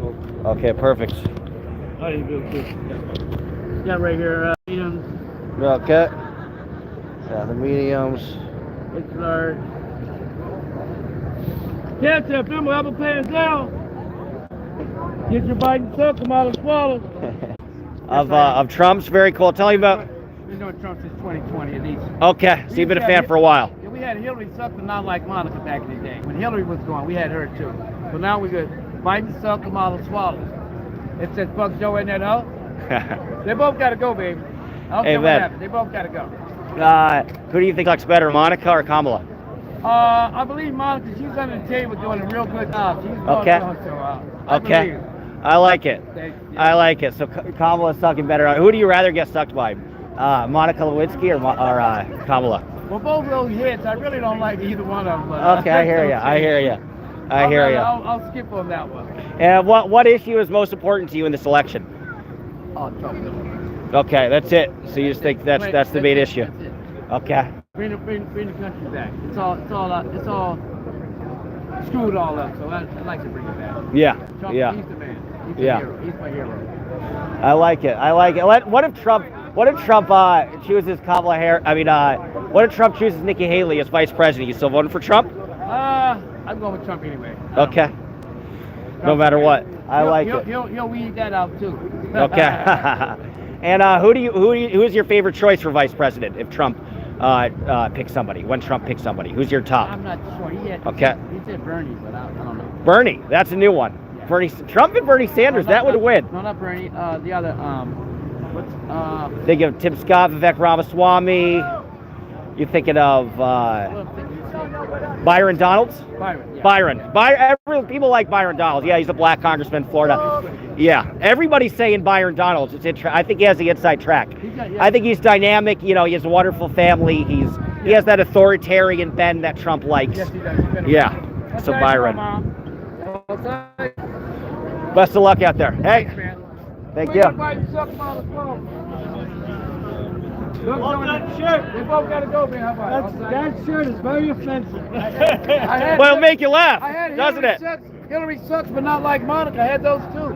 smoke. Okay, perfect. Oh, you do too. Yeah, right here. Mediums. Okay. Yeah, the mediums. It's large. Can't tell people I'm gonna pay it down. Get your bite and suck them out and swallow. Of Trump's, very cool. Tell me about. We know Trump since 2020 at least. Okay, so you've been a fan for a while. Yeah, we had Hillary suck them out like Monica back in the day. When Hillary was gone, we had her too. So now we got bite and suck them out and swallow. It says fuck Joe in that hoe. They both gotta go, baby. I don't care what happens. They both gotta go. Who do you think looks better, Monica or Kamala? I believe Monica, she's under the table doing a real good job. She's Okay. I Okay. believe. I like it. Yeah. I like it. So Kamala's sucking better. Who do you rather get sucked by? Monica Lewinsky or Kamala? Well, both of those hits, I really don't like either one of them. But, Okay, I hear you. I hear you. I hear you. I'll skip on that one. And what issue is most important to you in this election? Oh, Trump. Okay, that's it. So you just think that's the main issue? That's it. Okay. Bring the country back. It's all screwed all up. So I like to bring it back. Yeah. Trump, Yeah. he's the man. He's Yeah. the hero. He's my hero. I like it. I like it. What if Trump chooses Kamala Harris? I mean, what if Trump chooses Nikki Haley as vice president? You still voting for Trump? I'm going with Trump anyway. Okay. No matter what, I like it. He'll weed that out too. Okay. And who's your favorite choice for vice president if Trump picks somebody? When Trump picks somebody, who's your top? I'm not sure. Okay. He said Bernie, but I don't know. Bernie, that's a new one. Yeah. Trump and Bernie Sanders, that would win. No, not Bernie. The other They give Tim Scott, Vivek Ramaswamy. You thinking of Byron Donalds? Byron. Yeah. People like Byron Donalds. Yeah, he's a black congressman in Florida. Yeah, everybody's saying Byron Donalds. I think he has the inside track. I think he's dynamic. You know, he has a wonderful family. He has that authoritarian bend that Trump likes. Yes, he does. Yeah. So Byron. Mom. Best of luck out there. Hey, Thanks, man. thank you. Look, that shirt. They both gotta go, man. How about that shirt is very offensive. Well, it'll make you laugh, doesn't it? Hillary sucks, but not like Monica. I had those too.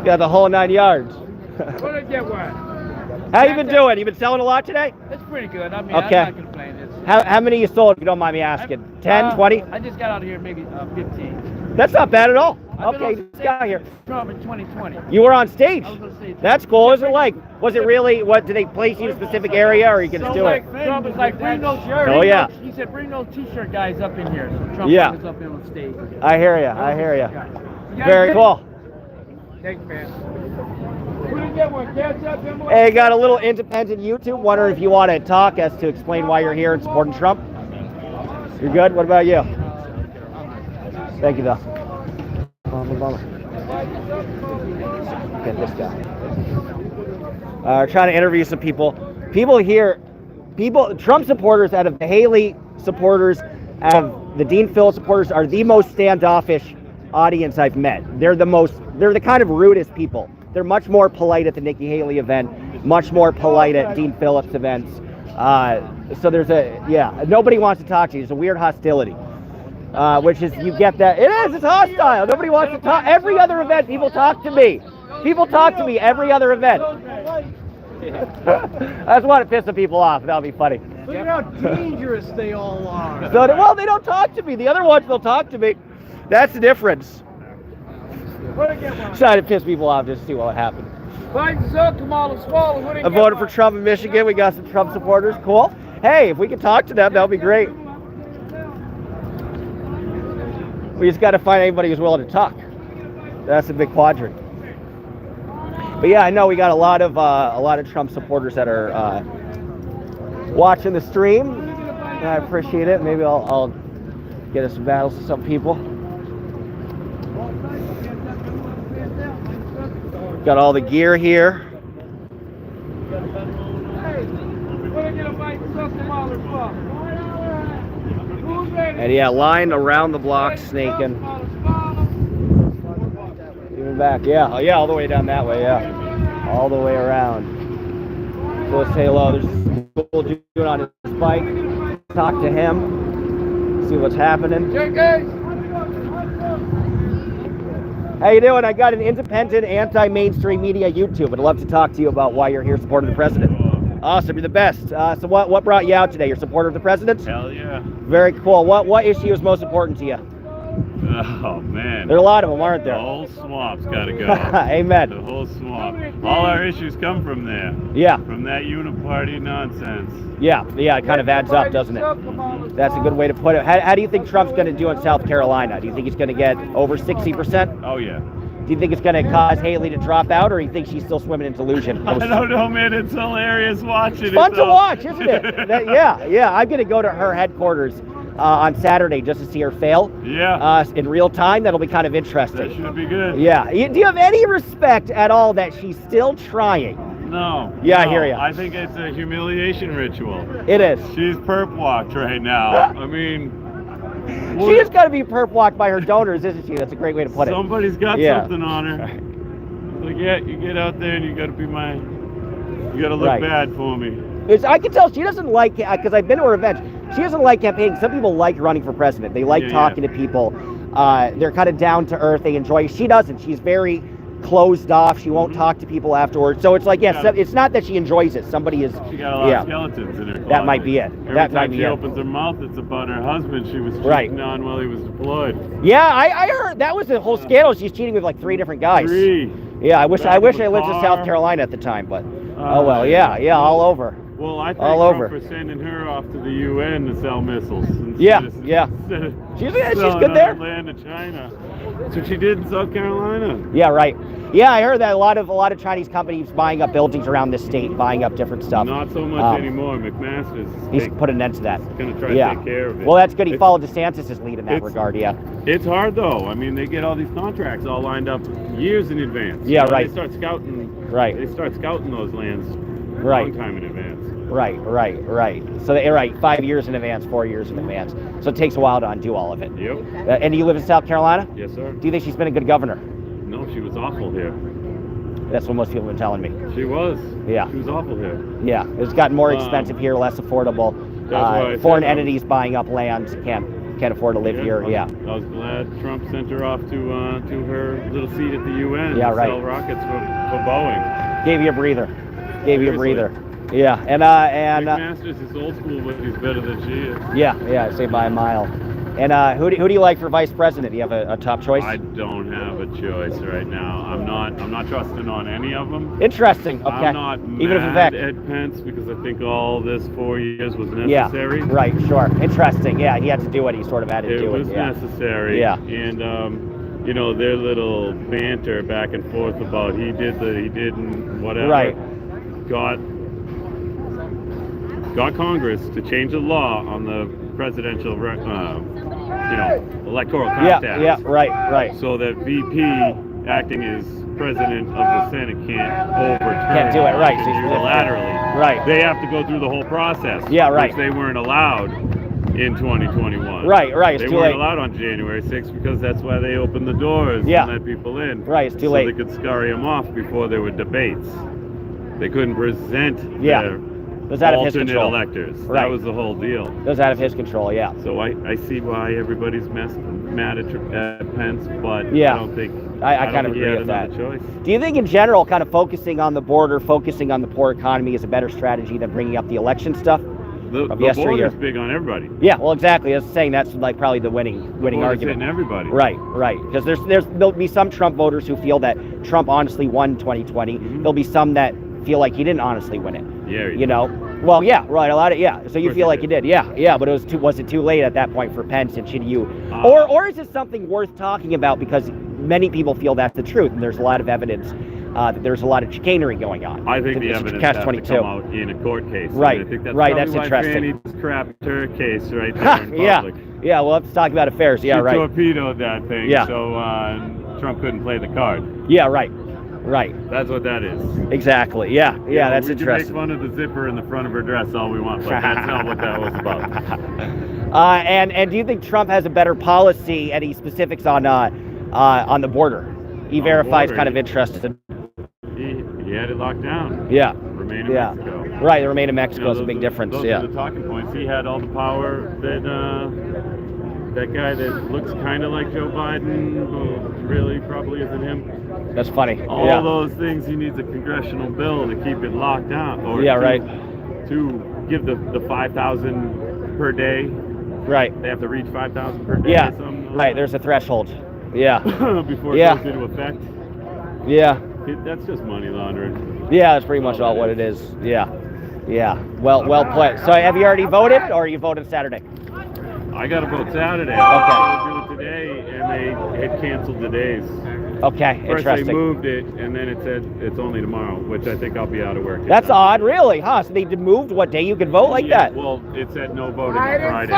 Yeah, the whole 9 yards. What did I get one? How you been doing? You been selling a lot today? It's pretty good. I mean, Okay. I'm not complaining. How many you sold, if you don't mind me asking? 10, 20? I just got out of here maybe 15. That's not bad at all. I've been Okay, on just stage got here. with Trump in 2020. You were on stage. I was gonna say, That's cool. What was it like? Was it really, did they place you in a specific area or you can just do it? Trump was like, bring those shirts. Oh, yeah. He said, bring those t-shirt guys up in here. So Trump Yeah. was up in on stage. I hear you. I hear you. Very cool. Thanks, man. Who did get one? Catch up, him? Hey, got a little independent YouTube. Wondering if you want to talk as to explain why you're here and supporting Trump. You're good? What about you? Thank you, though. Get this guy. Trying to interview some people. Trump supporters out of the Haley supporters, out of the Dean Phillips supporters, are the most standoffish audience I've met. They're the kind of rudest people. They're much more polite at the Nikki Haley event, much more polite at Dean Phillips events. So nobody wants to talk to you. There's a weird hostility. Which is, you get that. It's hostile. Nobody wants to talk. Every other event, people talk to me. People talk to me every other event. I just want to piss some people off. That'll be funny. Look at how dangerous they all are. So, they don't talk to me. The other ones, they'll talk to me. That's the difference. Trying to piss people off just to see what happened. I voted for Trump in Michigan. We got some Trump supporters. Cool. Hey, if we can talk to them, that would be great. We just got to find anybody who's willing to talk. That's a big quadrant. But yeah, I know we got a lot of Trump supporters that are watching the stream, and I appreciate it. Maybe I'll get us some battles to some people. Got all the gear here. And yeah, line around the block, snaking. Even back, yeah, all the way down that way, yeah. All the way around. So let's say hello. There's a cool dude on his bike. Talk to him. See what's happening. How you doing? I got an independent, anti-mainstream media YouTube. I'd love to talk to you about why you're here supporting the president. Awesome, you're the best. So what brought you out today? You're a supporter of the president? Hell yeah. Very cool. What issue is most important to you? Oh, man. There are a lot of them, aren't The there? whole swamp's got to go. Amen. The whole swamp. All our issues come from there. Yeah, From that uniparty nonsense. yeah, it kind of adds up, doesn't it? That's a good way to put it. How do you think Trump's going to do in South Carolina? Do you think he's going to get over 60%? Oh, yeah. Do you think it's going to cause Haley to drop out, or do you think she's still swimming in delusion? I don't know, man. It's hilarious watching It's fun it. to watch, isn't it? Yeah. I'm going to go to her headquarters on Saturday just to see her fail Yeah. in real time. That'll be kind of That interesting. should be good. Yeah. Do you have any respect at all that she's still trying? No. Yeah, I no. hear ya. I think it's a humiliation ritual. It is. She's perp walked right now. I mean, She has got to be perp walked by her donors, isn't she? That's a great way to put it. somebody's got Yeah. something on her. Like, yeah, you get out there and you got to be you got to look Right. bad for me. I can tell she doesn't like, because I've been to her events, she doesn't like campaigning. Some people like running for president. They like Yeah, talking to people. They're kind of down to earth. They enjoy. She doesn't. She's very closed off. She won't talk to people afterwards. So it's like, yes, Yeah. it's not that she enjoys it. Somebody is, She got a lot yeah. of skeletons in her closet. That might be it. Every That time might be she it. opens her mouth, it's about her husband she was cheating Right. on while he was deployed. Yeah, I heard that was the whole scandal. She's cheating with like 3 different guys. 3. Yeah, I wish Back I in lived the in South car. Carolina at the time, but oh well, yeah, all over. Well, I thank All Trump over. for sending her off to the UN to sell missiles. Yeah, instead yeah. Instead of She's selling good there. our land to China. That's what she did in South Carolina. Yeah, right. Yeah, I heard that a lot of Chinese companies buying up buildings around this state, buying up different stuff. Not so much Um, anymore. McMaster's He's put an end to that. going to try Yeah. to take care of it. Well, that's good. He It's- followed DeSantis' lead in that it's- regard. Yeah. It's hard though. I mean, they get all these contracts all lined up years in advance. Yeah, You know, right. They start scouting. Right. They start scouting those lands a Right. long time in advance. Right. So they're right, 5 years in advance, 4 years in advance. So it takes a while to undo all of it. Yep. And you live in South Carolina? Yes, sir. Do you think she's been a good governor? No, she was awful here. That's what most people have been telling me. She was. Yeah. She was awful here. Yeah, it's gotten more Um, expensive here, less affordable. That's why I said Foreign I was- entities buying up land can't afford to live here. Yeah. I was glad Trump sent her off to her little seat at the UN Yeah, to right. sell rockets for Boeing. Gave you a breather. Seriously. Yeah, and McMaster's is old school, but he's better than she is. yeah, say by a mile. And who do you like for vice president? Do you have a top choice? I don't have a choice right now. I'm not trusting on any of them. Interesting. Okay. I'm not Even if in mad fact, at Pence because I think all this 4 years was yeah, necessary. right, sure. Interesting. Yeah, he had to do what he sort of had to It do. was Yeah. necessary. Yeah. And you know, their little banter back and forth about he didn't whatever. Right. Got Congress to change the law on the presidential electoral college act. Yeah, right. So that VP acting as president of the Senate can't overturn Can't do it, right. So he's- unilaterally. Right. They have to go through the whole process. Yeah, right. Which they weren't allowed in 2021. Right, it's They too weren't late. allowed on January 6th because that's why they opened the doors Yeah. and let people in. Right, it's too so late. they could scurry them off before there were debates. They couldn't present Yeah. their It was out of his alternate control. electors. Right. That was the whole deal. It was out of his control, yeah. So I see why everybody's mad at Pence, but Yeah. I don't think I don't kind of think he agree had with that. another choice. Do you think in general, kind of focusing on the border, focusing on the poor economy is a better strategy than bringing up the election stuff? The Of yesteryear. border's big on everybody. Yeah, well, exactly. I was saying that's like probably the winning Border's argument. hitting everybody. Right. Because there'll be some Trump voters who feel that Trump honestly won 2020. Mhm. There'll be some that feel like he didn't honestly win it. Yeah. You know. Well, yeah, right. A lot of So you course feel he like you did. did, yeah. But was it too late at that point for Pence and should you, Uh, or is it something worth talking about because many people feel that's the truth and there's a lot of evidence that there's a lot of chicanery going on. I think the It's a evidence has to catch-22. come out in a court case. Right, And I think that's right, probably that's why interesting. Fanny just crapped her case right there in Yeah, public. yeah. Well, let's talk about affairs. Yeah, She right. torpedoed that thing, Yeah. so Trump couldn't play the card. Yeah, right. That's what that is. Exactly. Yeah, You know, that's we interesting. can make fun of the zipper in the front of her dress all we want, but that's not what that was about. And do you think Trump has a better policy? Any specifics on the border? E-Verify is border, kind of he- interested. He had it locked down. Yeah. Remain in Yeah. Mexico. Right. The remain in Mexico is a those big are- difference. Those Yeah. are the talking points. He had all the power that that guy that looks kind of like Joe Biden, who really probably isn't him. That's funny. All yeah. those things, he needs a congressional bill to keep it locked down. Or Yeah, to, right. To give the 5,000 per day. Right. They have to reach 5,000 per day Yeah. or something. Right. There's a threshold. Yeah. Before it Yeah. goes into effect. Yeah. That's just money laundering. Yeah. That's pretty much all what it is. Yeah. Yeah. Well played. So have you already voted, or are you voting Saturday? I got to vote Saturday. Okay. I was going to do it today, and they had canceled the days. Okay. First they Interesting. moved it, and then it said it's only tomorrow, which I think I'll be out of work. That's odd, really, huh? So they moved what day you could vote like that? Well, it said no voting on Friday.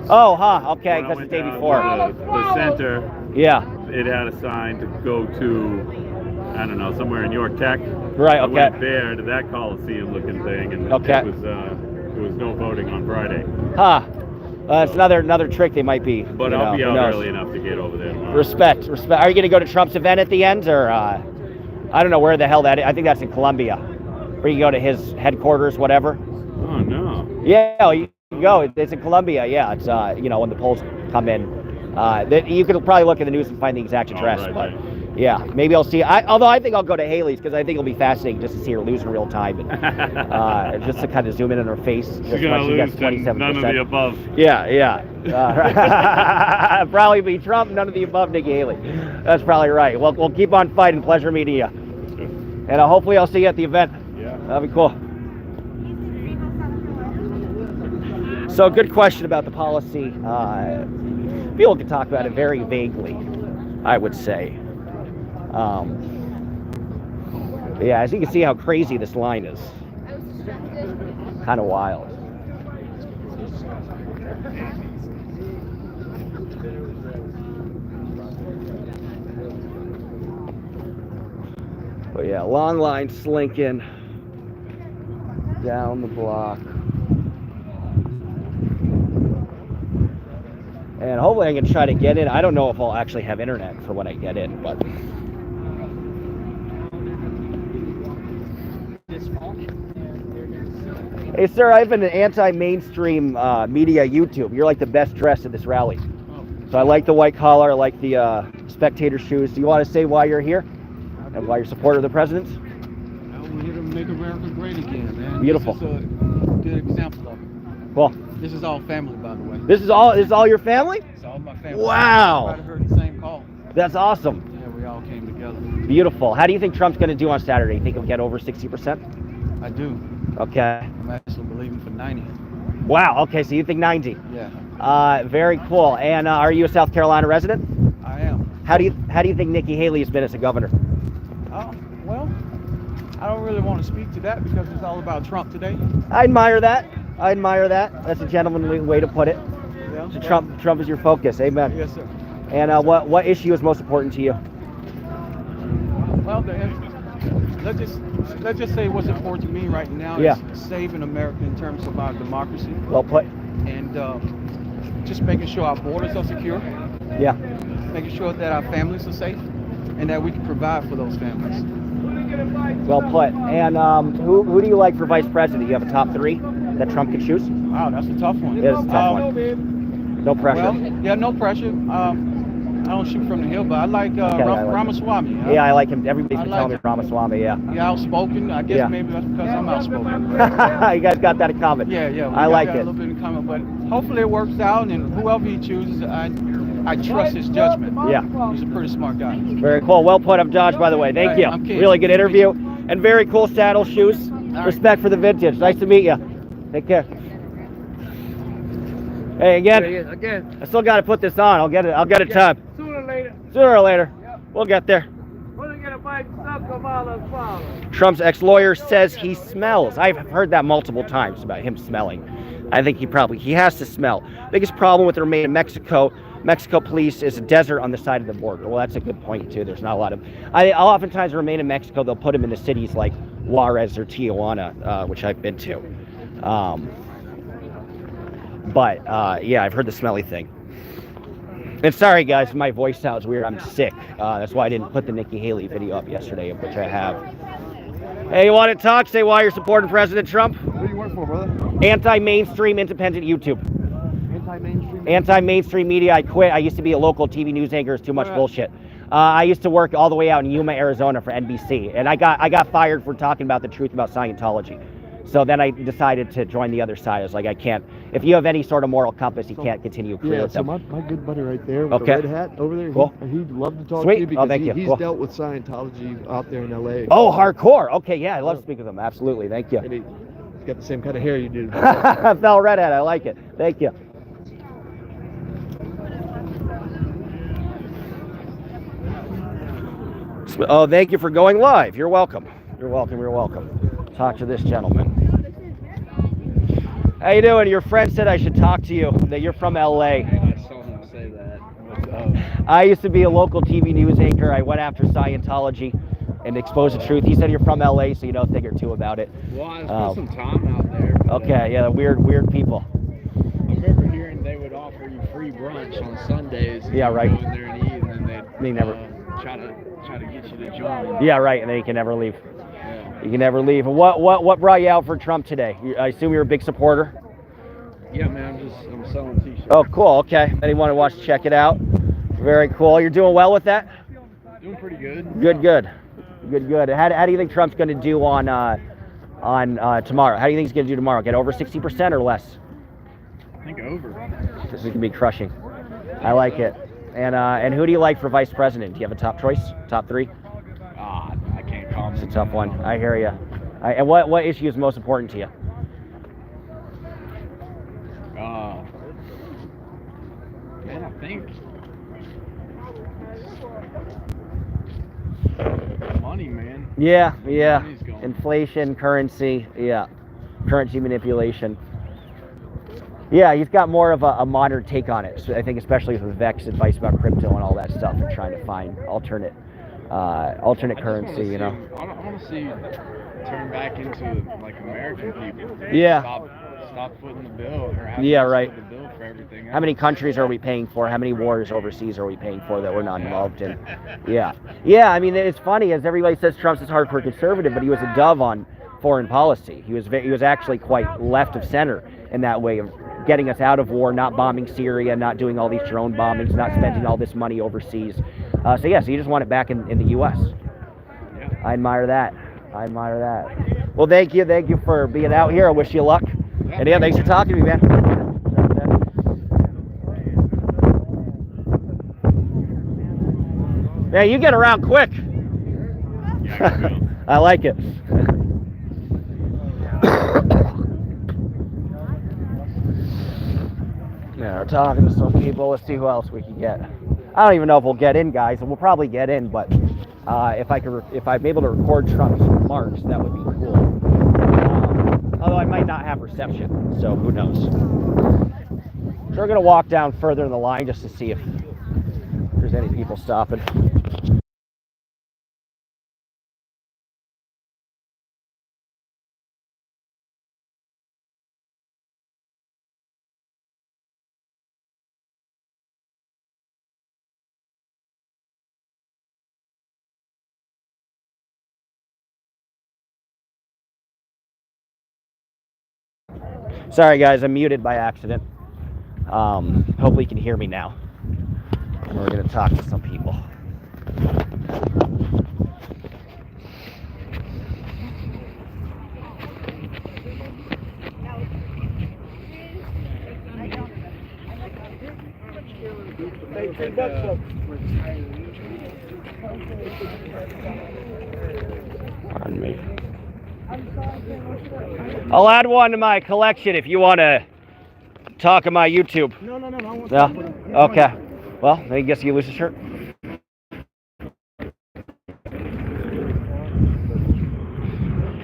Oh, huh? Okay, When I because went the day down before. to the center, Yeah. it had a sign to go to, I don't know, somewhere in York Tech. Right. I Okay. went there to that Coliseum-looking thing, and Okay. there was no voting on Friday. Huh. It's another trick they might be. But you I'll know, be who out knows? early enough to get over there tomorrow. Respect. Are you going to go to Trump's event at the end, or I don't know where the hell that is. I think that's in Columbia, where you go to his headquarters, whatever. Oh no. Yeah, you can go. It's in Columbia. Yeah, it's when the polls come in. You could probably look at the news and find the exact address. right, but right. yeah, maybe I'll see. Although I think I'll go to Haley's because I think it'll be fascinating just to see her lose in real time and just to kind of zoom in on her face. She's gonna She gets lose to none of the above. Yeah. Probably be Trump, none of the above, Nikki Haley. That's probably right. Well, we'll keep on fighting. Pleasure meeting you. And hopefully I'll see you at the event. Yeah. That'll be cool. So, good question about the policy. People can talk about it very vaguely, I would say. Yeah, as you can see how crazy this line is. Kind of wild. But yeah, long line slinking down the block. And hopefully I can try to get in. I don't know if I'll actually have internet for when I get in, but hey sir, I've been an anti-mainstream media YouTube. You're like the best dressed at this rally. So I like the white collar, I like the spectator shoes. Do you want to say why you're here? And why you're a supporter of the president? We're here to make America great again, man. Beautiful. This is a good example of it. Well, This is all family, by the way. this is all your family? It's all my family. Wow. Everybody heard the same call. That's awesome. Yeah, we all came together. Beautiful. How do you think Trump's going to do on Saturday? You think he'll get over 60%? I do. Okay. I'm actually believing for 90. Wow. Okay, so you think 90. Yeah, Very cool. And are you a South Carolina resident? I am. How do you think Nikki Haley has been as a governor? Well, I don't really want to speak to that because it's all about Trump today. I admire that. That's a gentlemanly way to put it. Yeah. So Trump is your focus. Amen. Yes, sir. And what issue is most important to you? Well, let's just say what's important to me right now Yeah. is saving America in terms of our democracy Well put. and just making sure our borders are secure, Yeah. making sure that our families are safe, and that we can provide for those families. Well put. And who do you like for vice president? You have a top 3 that Trump could choose? Wow, that's a tough one. It is a tough one. No pressure. Well, yeah, no pressure. I don't shoot from the hill, but I like, I like Ramaswamy. Yeah, I like him. Everybody's I been like telling me it. Ramaswamy. Yeah. Yeah, outspoken. I guess Yeah. maybe that's because I'm outspoken. You guys got that in common. Yeah. We I like got it. a little bit in common, but hopefully it works out, and whoever he chooses, I trust his judgment. Yeah. He's a pretty smart guy. Very cool. Well put. I'm Josh, by the way. Thank you. I'm Ken. Really good interview. And very cool saddle shoes. right. Respect for the vintage. Nice to meet you. Take care. Hey, again, I still got to put this on. I'll get it time. Sooner or later. Sooner or later. We'll get there. We're gonna get a bite stuck a mile and follow. Trump's ex-lawyer says he smells. I've heard that multiple times about him smelling. I think he has to smell. Biggest problem with the remain in Mexico police is a desert on the side of the border. Well, that's a good point too. There's not a lot of. Oftentimes remain in Mexico. They'll put him in the cities like Juarez or Tijuana, which I've been to. But yeah, I've heard the smelly thing. And sorry guys, my voice sounds weird. I'm sick. That's why I didn't put the Nikki Haley video up yesterday, of which I have. Hey, you want to talk? Say why you're supporting President Trump? What do you work for, brother? Anti-mainstream, independent YouTube. Anti-mainstream Anti-mainstream media, I quit. I used to be a local TV news anchor. It's too much bullshit. I used to work all the way out in Yuma, Arizona for NBC, and I got fired for talking about the truth about Scientology. So then I decided to join the other side. I was like, I can't. If you have any sort of moral compass, you can't continue career with so them. my good buddy right there with the red hat over there, Cool. he'd love to talk Sweet. to you because Thank you. he's Cool. dealt with Scientology out there in LA. Oh, hardcore. Okay, yeah, I love speaking with them. Absolutely. Thank you. And he's got the same kind of hair you do. Fell red hat. I like it. Thank you. Oh, thank you for going live. You're welcome. You're welcome. You're welcome. Talk to this gentleman. How you doing? Your friend said I should talk to you, that you're from LA. I saw him say that. I used to be a local TV news anchor. I went after Scientology and exposed the truth. He said you're from LA, so you know a thing or two about it. Well, I spent some time out there. But, Okay, yeah, weird people. I remember hearing they would offer you free brunch on Sundays. Yeah, right. Go in there and eat, and then They never. try to get you to join. Yeah, right, and then you can never leave. Yeah. You can never leave. What brought you out for Trump today? I assume you're a big supporter. Yeah, man. I'm selling t-shirts. Oh, cool. Okay. Anyone who wants to check it out? Very cool. You're doing well with that? Doing pretty good. Good. How do you think Trump's going to do on tomorrow? How do you think he's going to do tomorrow? Get over 60% or less? I think over. This is going to be crushing. I like it. And who do you like for vice president? Do you have a top choice? Top three? I can't comment. It's a tough one. I hear you. And what issue is most important to you? Man, I think money, man. Yeah. Money's gone. Inflation, currency, currency manipulation. Yeah, he's got more of a modern take on it. So I think especially with Vex's advice about crypto and all that stuff, and trying to find alternate currency. You know. I want to see turn back into like American people. Yeah. Stop footing the bill. Or having Yeah, to right. foot the bill for everything How many countries are we paying for? How many wars overseas are we paying for that we're not involved in? Yeah. I mean, it's funny as everybody says Trump's this hardcore conservative, but he was a dove on foreign policy. He was actually quite left of center in that way of getting us out of war, not bombing Syria, not doing all these drone bombings, not spending all this money overseas. So you just want it back in the U.S. Yeah. I admire that. Well, thank you for being out here. I wish you luck. And thanks for talking to me, man. Man, you get around quick. I like it. Yeah, we're talking to some people. Let's see who else we can get. I don't even know if we'll get in, guys. We'll probably get in, but if I'm able to record Trump's remarks, that would be cool. Although I might not have reception, so who knows. So we're gonna walk down further in the line just to see if there's any people stopping. Sorry guys, I'm muted by accident. Hopefully you can hear me now. And we're gonna talk to some people. Pardon me. I'll add one to my collection if you want to talk on my YouTube. No. No? Okay. Well, I guess you lose a shirt.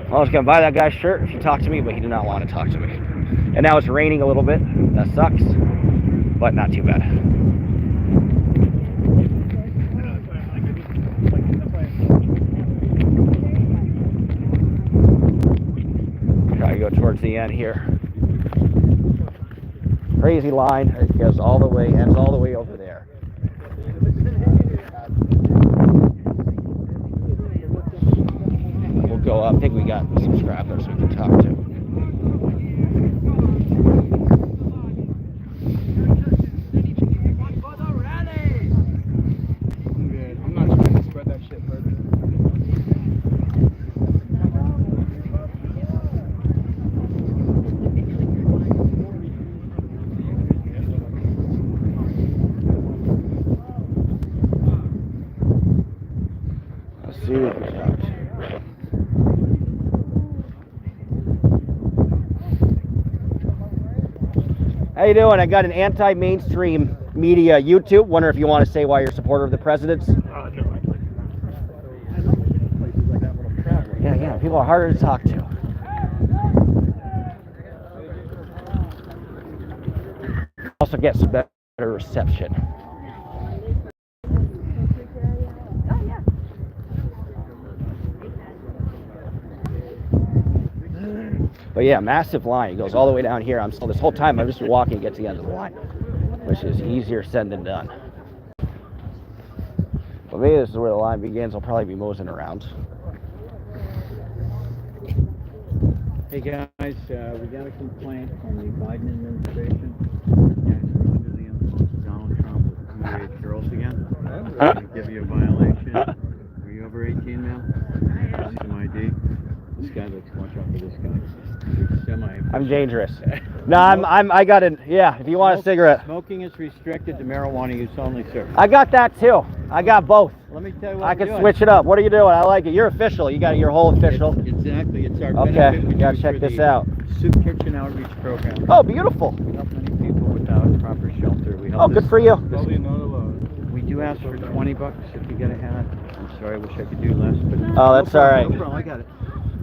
I was going to buy that guy's shirt if he talked to me, but he did not want to talk to me. And now it's raining a little bit. That sucks, but not too bad. Try to go towards the end here. Crazy line. It goes all the way, ends all the way over there. We'll go up. I think we got some scrappers we can talk to. Super stoked. How you doing? I got an anti-mainstream media YouTube. Wonder if you want to say why you're a supporter of the president's. Yeah, people are harder to talk to. Also get some better reception. But yeah, massive line. It goes all the way down here. I'm still this whole time I'm just walking to get to the end of the line, which is easier said than done. But maybe this is where the line begins. I'll probably be moseying around. Hey guys, we got a complaint from the Biden administration. Actually, under the influence of Donald Trump with underage girls again. We're gonna give you a violation. Are you over 18 now? Some ID. This guy looks, watch out for this guy. I'm dangerous. No, I got it. Yeah, if you want a cigarette. Smoking is restricted to marijuana use only, sir. I got that too. I got both. Let me tell you what I we're can doing. switch it up. What are you doing? I like it. You're official. You got your whole official. Exactly. It's our Okay, benefit we you gotta do check for this the out. Soup Kitchen Outreach Program. Oh, beautiful. We help many people without proper shelter. We help Oh, good for you. We do ask for $20 if you get a hat. I'm sorry, I wish I could do less, but Oh, that's all right. no problem, I got it.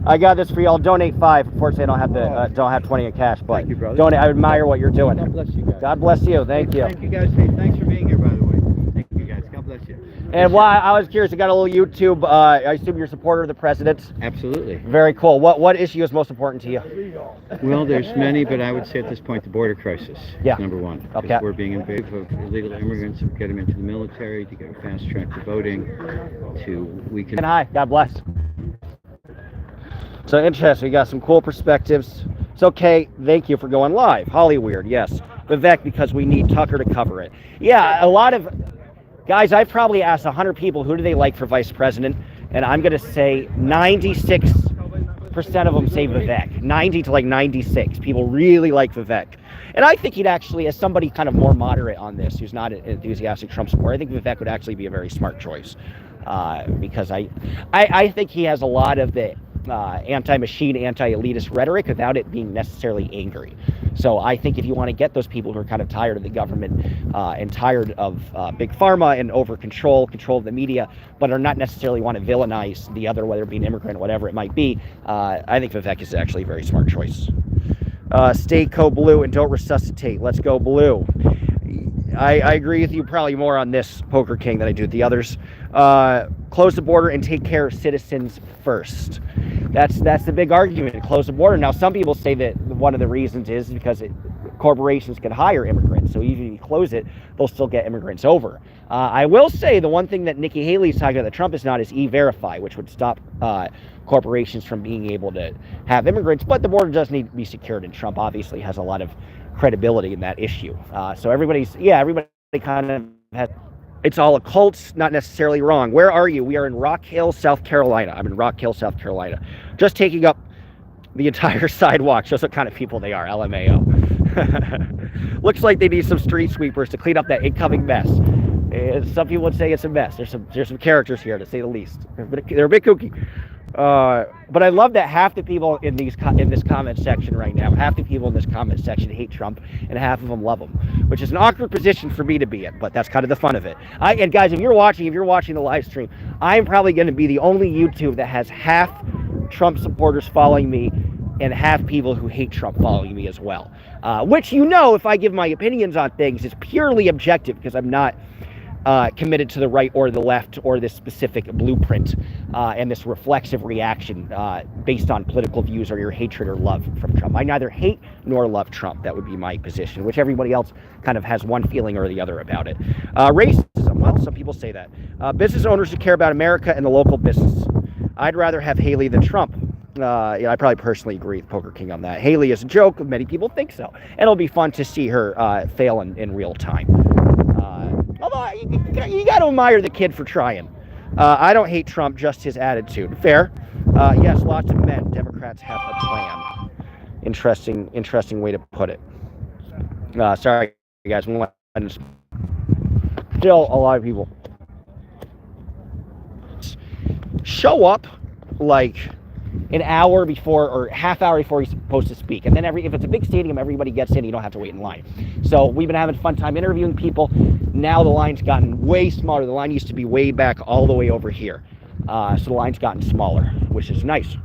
I got this for you. I'll donate 5. Unfortunately, I don't have 20 in cash, but Thank you, brother. donate. I admire what you're doing. God bless you guys. God bless you. Thank you. Thank you guys. Hey, thanks for being here, by the way. Thank you guys. God bless you. And why I was curious, I got a little YouTube. I assume you're a supporter of the president. Absolutely. Very cool. What issue is most important to you? Well, there's many, but I would say at this point the border crisis Yeah. is number one. Okay. Because we're being invasive of illegal immigrants, to get them into the military, to get a fast track to voting, to weaken. And hi. God bless. So interesting. We got some cool perspectives. It's okay. Thank you for going live. Hollyweird. Yes. Vivek, because we need Tucker to cover it. Yeah, a lot of guys. I've probably asked 100 people who do they like for vice president, and I'm going to say 96% of them say Vivek. 90 to like 96. People really like Vivek. And I think he'd actually, as somebody kind of more moderate on this, who's not an enthusiastic Trump supporter, I think Vivek would actually be a very smart choice. Because I think he has a lot of the anti-machine, anti-elitist rhetoric without it being necessarily angry. So I think if you want to get those people who are kind of tired of the government and tired of big pharma and over control of the media, but are not necessarily want to villainize the other, whether it be an immigrant, whatever it might be, I think Vivek is actually a very smart choice. Stay co-blue and don't resuscitate. Let's go blue. I agree with you probably more on this, Poker King, than I do with the others. Close the border and take care of citizens first. That's the big argument. Close the border. Now, some people say that one of the reasons is because corporations can hire immigrants. So even if you close it, they'll still get immigrants over. I will say the one thing that Nikki Haley's talking about that Trump is not is E-Verify, which would stop corporations from being able to have immigrants. But the border does need to be secured, and Trump obviously has a lot of credibility in that issue. So everybody kind of has. It's all occults, not necessarily wrong. Where are you? We are in Rock Hill, South Carolina. I'm in Rock Hill, South Carolina. Just taking up the entire sidewalk. Shows what kind of people they are, LMAO. Looks like they need some street sweepers to clean up that incoming mess. Some people would say it's a mess. There's some characters here, to say the least. They're a bit kooky. But I love that half the people in this comment section right now, half the people in this comment section hate Trump, and half of them love him, which is an awkward position for me to be in. But that's kind of the fun of it. And guys, if you're watching the live stream, I'm probably going to be the only YouTube that has half Trump supporters following me and half people who hate Trump following me as well. Which, if I give my opinions on things, is purely objective because I'm not committed to the right or the left or this specific blueprint and this reflexive reaction based on political views or your hatred or love from Trump. I neither hate nor love Trump. That would be my position, which everybody else kind of has one feeling or the other about it. Racism, well, some people say that. Business owners who care about America and the local business. I'd rather have Haley than Trump. I probably personally agree with Poker King on that. Haley is a joke. Many people think so. And it'll be fun to see her fail in real time. Although you got to admire the kid for trying. I don't hate Trump, just his attitude. Fair. Yes, lots of men. Democrats have a plan. Interesting way to put it. Sorry, guys. Still a lot of people. show up like an hour before or half hour before he's supposed to speak. And then if it's a big stadium, everybody gets in, you don't have to wait in line. So we've been having a fun time interviewing people. Now the line's gotten way smaller. The line used to be way back all the way over here. So the line's gotten smaller, which is nice.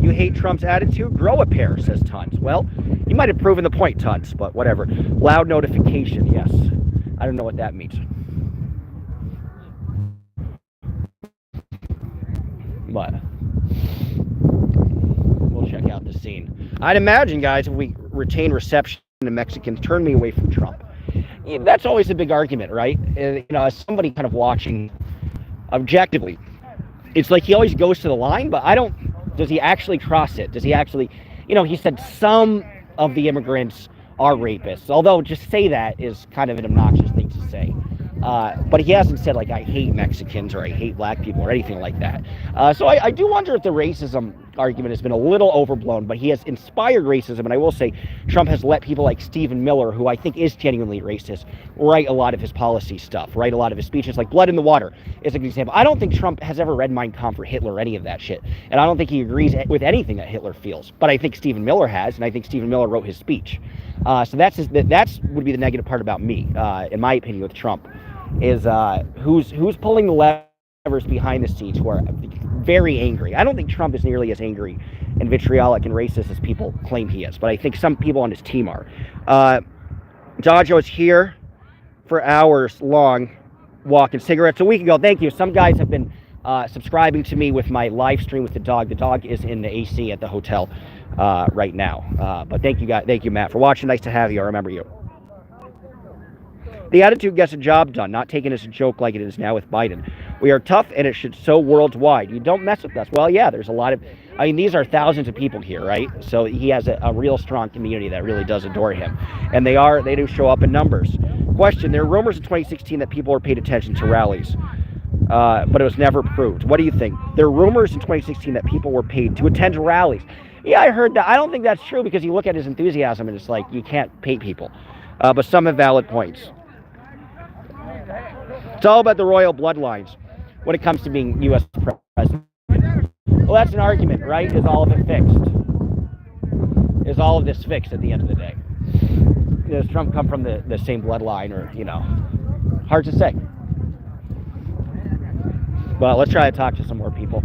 You hate Trump's attitude? Grow a pair, says Tons. Well, you might have proven the point, Tons, but whatever. Loud notification, yes. I don't know what that means. But we'll check out the scene. I'd imagine, guys, if we retain reception and Mexicans turn me away from Trump. That's always a big argument, right? You know, as somebody kind of watching objectively, it's like he always goes to the line, but does he actually cross it? Does he actually, you know, he said some of the immigrants are rapists, although just say that is kind of an obnoxious thing to say. But he hasn't said, like, I hate Mexicans or I hate black people or anything like that. So I do wonder if the racism argument has been a little overblown, but he has inspired racism. And I will say Trump has let people like Stephen Miller, who I think is genuinely racist, write a lot of his policy stuff, write a lot of his speeches, like Blood in the Water is a good example. I don't think Trump has ever read Mein Kampf or Hitler or any of that shit. And I don't think he agrees with anything that Hitler feels. But I think Stephen Miller has, and I think Stephen Miller wrote his speech. So that's would be the negative part about me, in my opinion, with Trump. Is who's pulling the levers behind the scenes who are very angry. I don't think Trump is nearly as angry and vitriolic and racist as people claim he is, but I think some people on his team are. Dajo is here for hours long walking cigarettes a week ago. Thank you. Some guys have been subscribing to me with my live stream with the dog. The dog is in the AC at the hotel right now. But thank you, guys. Thank you, Matt, for watching. Nice to have you. I remember you. The attitude gets a job done, not taken as a joke like it is now with Biden. We are tough, and it should show worldwide. You don't mess with us. Well, yeah, there's a lot of, I mean, these are thousands of people here, right? So he has a real strong community that really does adore him. And they do show up in numbers. Question, there are rumors in 2016 that people were paid attention to rallies, but it was never proved. What do you think? There are rumors in 2016 that people were paid to attend rallies. Yeah, I heard that. I don't think that's true because you look at his enthusiasm and it's like, you can't pay people. But some have valid points. It's all about the royal bloodlines when it comes to being U.S. president. Well, that's an argument, right? Is all of it fixed? Is all of this fixed at the end of the day? Does Trump come from the same bloodline or, you know, hard to say. But let's try to talk to some more people.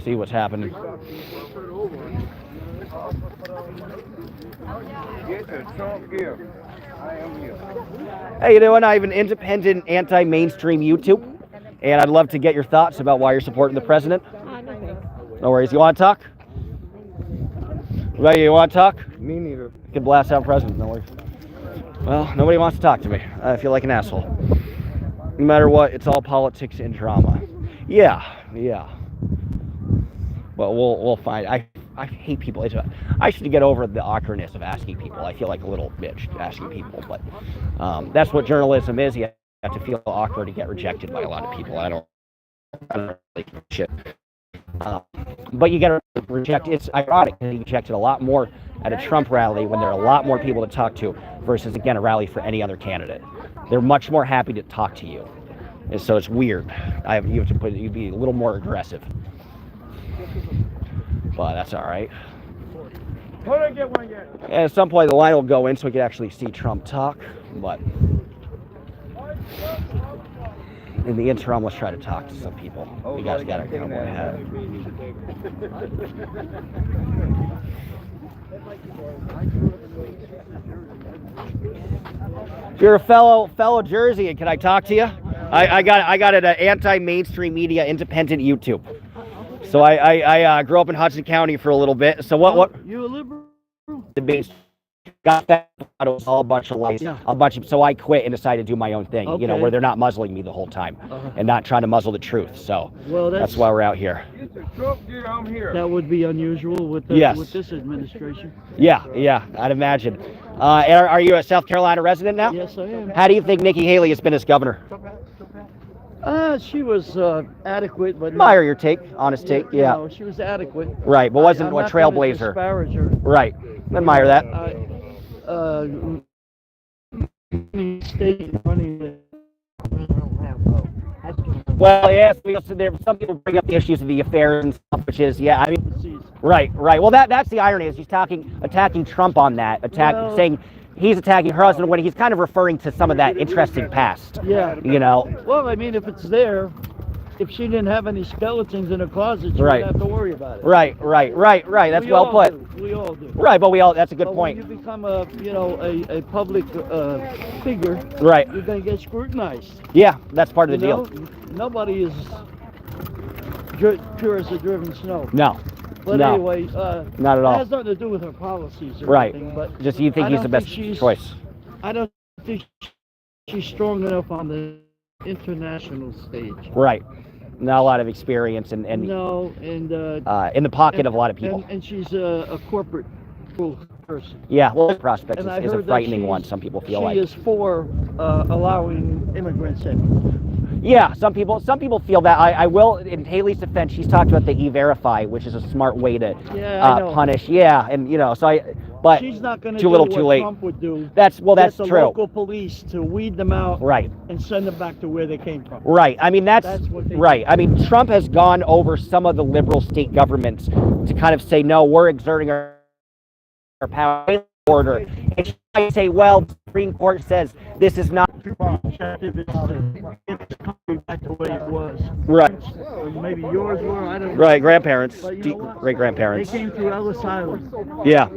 See what's happening. Hey, you doing? I have an independent, anti-mainstream YouTube, and I'd love to get your thoughts about why you're supporting the president. No worries. You want to talk? You want to talk? Me neither. You can blast out president. No worries. Well, nobody wants to talk to me. I feel like an asshole. No matter what, it's all politics and drama. Yeah. But we'll find. I hate people. I should get over the awkwardness of asking people. I feel like a little bitch asking people, but that's what journalism is. You have to feel awkward to get rejected by a lot of people. I don't really give a shit. But you get rejected. It's ironic because you rejected a lot more at a Trump rally when there are a lot more people to talk to versus, again, a rally for any other candidate. They're much more happy to talk to you. And so it's weird. You'd be a little more aggressive. But that's all right. And at some point, the line will go in so we can actually see Trump talk. But in the interim, let's try to talk to some people. You guys got to come ahead. If you're a fellow Jerseyan, can I talk to you? I got an anti-mainstream media independent YouTube. So I grew up in Hudson County for a little bit. So what? You a liberal? The base got that. It was all a bunch of lies. Yeah. So I quit and decided to do my own thing. Okay. You know, where they're not muzzling me the whole time and not trying to muzzle the truth. So that's why we're out here. That would be unusual with this administration. Yeah, I'd imagine. Are you a South Carolina resident now? Yes, I am. How do you think Nikki Haley has been as governor? She was adequate, but admire your take, honest take. Yeah, no, she was adequate. Right, but wasn't a trailblazer. Disparage her. Right, admire that. state running the. Well, yes, some people bring up the issues of the affairs and stuff, which is, yeah, I mean, right. Well, that's the irony is he's attacking Trump on that, saying he's attacking her husband when he's kind of referring to some of that interesting past. Yeah. You know. Well, I mean, if it's there, if she didn't have any skeletons in her closet, she wouldn't have to worry about it. Right. That's well put. We all do. Right, but that's a good point. When you become a public figure, right, you're going to get scrutinized. Yeah, that's part of the deal. Nobody is pure as a driven snow. No. But anyway, not at all. It has nothing to do with her policies or anything. But just you think he's the best choice. I don't think she's strong enough on the international stage. Right. Not a lot of experience and no, and in the pocket of a lot of people. And she's a corporate person. Yeah, well, the prospect And is a frightening one. Some people feel she is for allowing immigrants in. Yeah, some people feel that. I will, in Haley's defense, she's talked about the E-Verify, which is a smart way to punish. Yeah, and but she's not going to too do little, what too late. Trump would do. That's true. The local police to weed them out, right, and send them back to where they came from. Right. I mean that's what right. I mean Trump has gone over some of the liberal state governments to kind of say no, we're exerting our power order. And she might say, well, the Supreme Court says this is not. It's coming back the way it was. Right. Or maybe yours were. I don't know. Right. Grandparents, They great grandparents. came through Ellis Island. Yeah.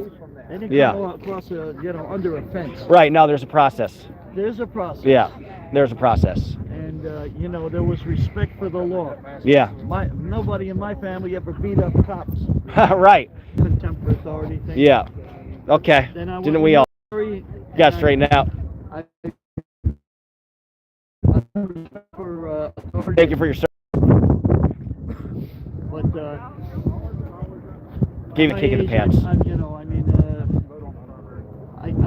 They didn't come across under a fence. Right. No, there's a process. There's a process. Yeah. There's a process. And there was respect for the law. Yeah. Nobody in my family ever beat up cops. Right. Contempt for authority thing. Yeah. Okay. Didn't we all? Got straightened out. Thank you for your service. But gave a kick in the pants. I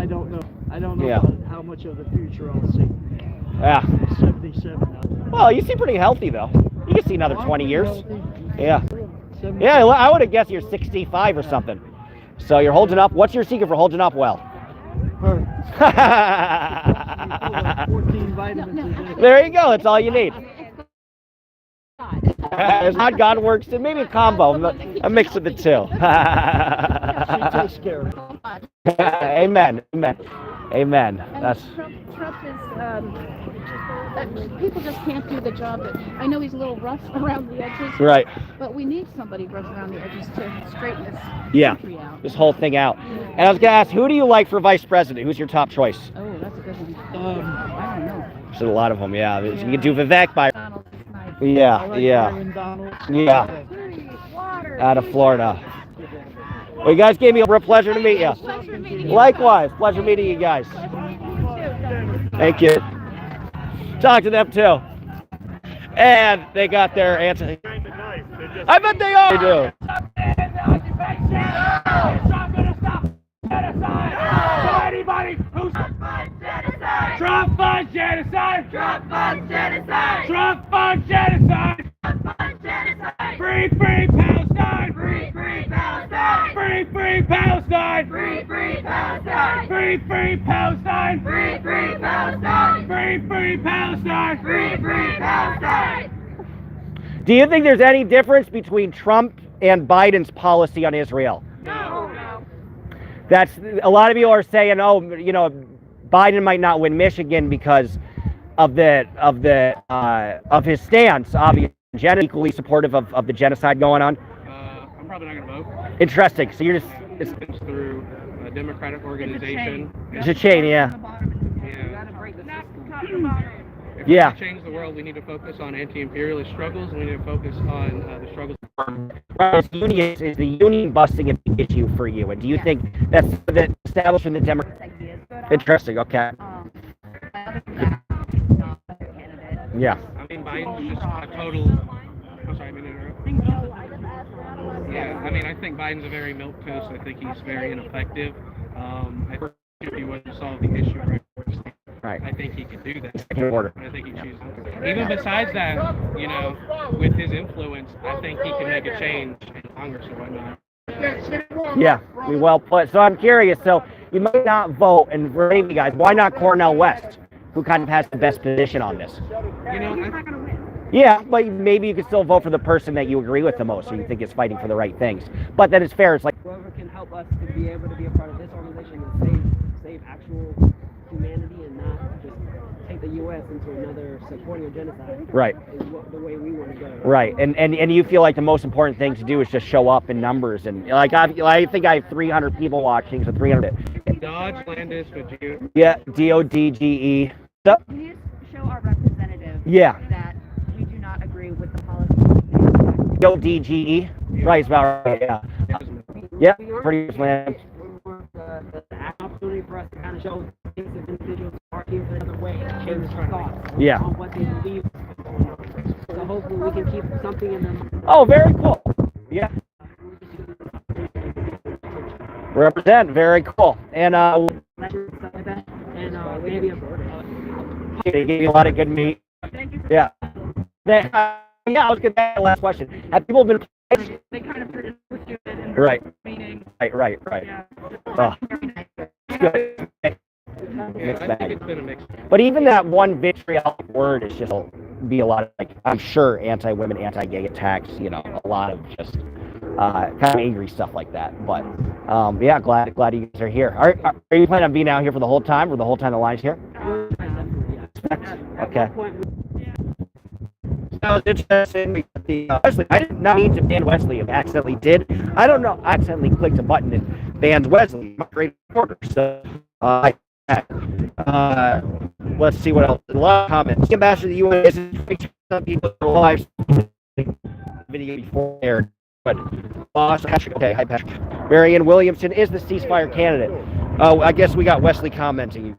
don't know. I don't know about how much of the future I'll see. Yeah. I'm 77 now. Well, you seem pretty healthy though. You can see another 20 years. Yeah. 77. Yeah, I would have guessed you're 65 or something. So you're holding up. What's your secret for holding up well? Her. 14 vitamins. There you go. That's all you need. It's not God works, and maybe a combo, a mix of the two. She takes care of it. Amen. That's Trump is. People just can't do the job. I know he's a little rough around the edges. right. But we need somebody rough around the edges to straighten this country out. This whole thing out. And I was gonna ask, who do you like for vice president? Who's your top choice? Oh, that's a good one. I don't know. There's a lot of them. Yeah. You can do Vivek by. Donald is nice. Yeah. Out of Florida. Well, you guys gave me a real pleasure to meet you. Pleasure meeting you. Likewise, pleasure meeting you guys. Thank you. Talk to them too. And they got their answer. I bet they are. They do. Anybody who's Trump funds genocide. Trump funds genocide. Trump funds genocide. Free Palestine. Free Palestine. Free Palestine. Free Palestine. Free Palestine. Free Palestine. Free Palestine. Free Palestine. Do you think there's any difference between Trump and Biden's policy on Israel? No. That's a lot of people are saying, Biden might not win Michigan because of his stance. Obviously, equally supportive of the genocide going on. I'm probably not going to vote. Interesting. So you're just It's through a Democratic organization. it's a chain, yeah. If Yeah. we change the world, we need to focus on anti-imperialist struggles, and we need to focus on the struggles. Right, is the union busting a big issue for you? And do you think that's the establishment of Democrat? Interesting. Okay. Yeah. I mean, Biden's just a total. I'm sorry, I mean to interrupt. Yeah, I mean, I think Biden's a very milquetoast. I think he's very ineffective. I think if he wouldn't solve the issue right, I think he could do that. Second order. I think he chooses. Even besides that, with his influence, I think he can make a change in Congress or whatnot. Yeah, we well put. So I'm curious. So you might not vote, and for any of you guys, why not Cornel West, who kind of has the best position on this? You know, Yeah, but maybe you could still vote for the person that you agree with the most, or you think is fighting for the right things. But then it's fair. It's like whoever can help us to be able to be a part of this organization and save actual humanity and not just take the U.S. into another supporting a genocide. Right. Is the way we want to go. Right, and you feel like the most important thing to do is just show up in numbers, and like I think I have 300 people watching, so 300. Dodge, Landis, would you? Yeah, DODGE. So, We need to show our representatives yeah, that we do not agree with the policy. DODGE. Right, it's about right. Yeah, yeah, pretty much. Land. The opportunity for us to kind of show things as individuals our teams another way to change thoughts Yeah. on what they believe is going on. So hopefully we can keep something in them. Oh, very cool. Yeah. Represent, very cool. And Maybe they gave you a lot of good meat. Yeah. Yeah, I was going to ask the last question. Have people been They kind of put it in right? meeting. Right. Yeah. Oh. Good. Yeah, I think it's been a mix. But even that one vitriolic word is just be a lot of, like, I'm sure, anti-women, anti-gay attacks, you know, a lot of just kind of angry stuff like that. But yeah, glad you guys are here. Are you planning on being out here for the whole time, or the whole time the line's here? Okay. That was interesting. Wesley, I did not mean to ban Wesley. I accidentally did. I don't know. I accidentally clicked a button and banned Wesley. I'm a great reporter. So, let's see what else. A lot of comments. The ambassador of the UN is some people lives video before aired. But Patrick, okay, hi Patrick. Marianne Williamson is the ceasefire candidate. Oh, I guess we got Wesley commenting.